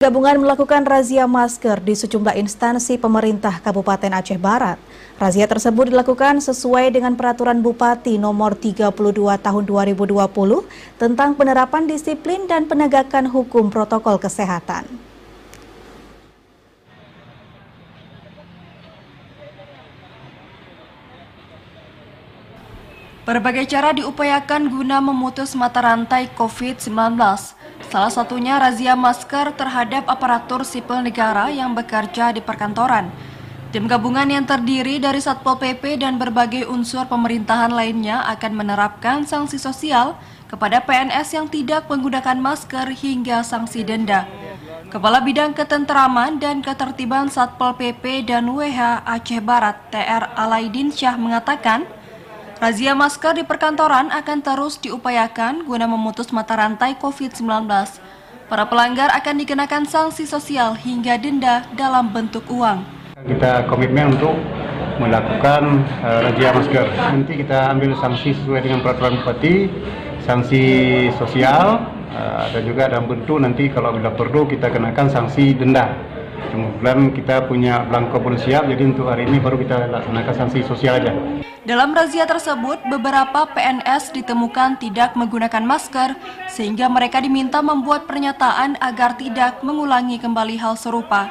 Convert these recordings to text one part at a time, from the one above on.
Gabungan melakukan razia masker di sejumlah instansi pemerintah Kabupaten Aceh Barat. Razia tersebut dilakukan sesuai dengan Peraturan Bupati Nomor 32 Tahun 2020 tentang penerapan disiplin dan penegakan hukum protokol kesehatan. Berbagai cara diupayakan guna memutus mata rantai COVID-19. Salah satunya razia masker terhadap aparatur sipil negara yang bekerja di perkantoran. Tim gabungan yang terdiri dari Satpol PP dan berbagai unsur pemerintahan lainnya akan menerapkan sanksi sosial kepada PNS yang tidak menggunakan masker hingga sanksi denda. Kepala Bidang Ketenteraman dan Ketertiban Satpol PP dan WH Aceh Barat, TR Alaidin Syah mengatakan, razia masker di perkantoran akan terus diupayakan guna memutus mata rantai COVID-19. Para pelanggar akan dikenakan sanksi sosial hingga denda dalam bentuk uang. Kita komitmen untuk melakukan razia masker. Nanti kita ambil sanksi sesuai dengan peraturan bupati, sanksi sosial, dan juga dalam bentuk nanti kalau bila perlu kita kenakan sanksi denda. Kemudian kita punya belangko pun siap, jadi untuk hari ini baru kita laksanakan sanksi sosial aja. Dalam razia tersebut, beberapa PNS ditemukan tidak menggunakan masker, sehingga mereka diminta membuat pernyataan agar tidak mengulangi kembali hal serupa.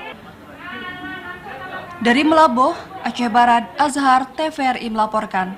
Dari Melaboh, Aceh Barat, Azhar TVRI melaporkan.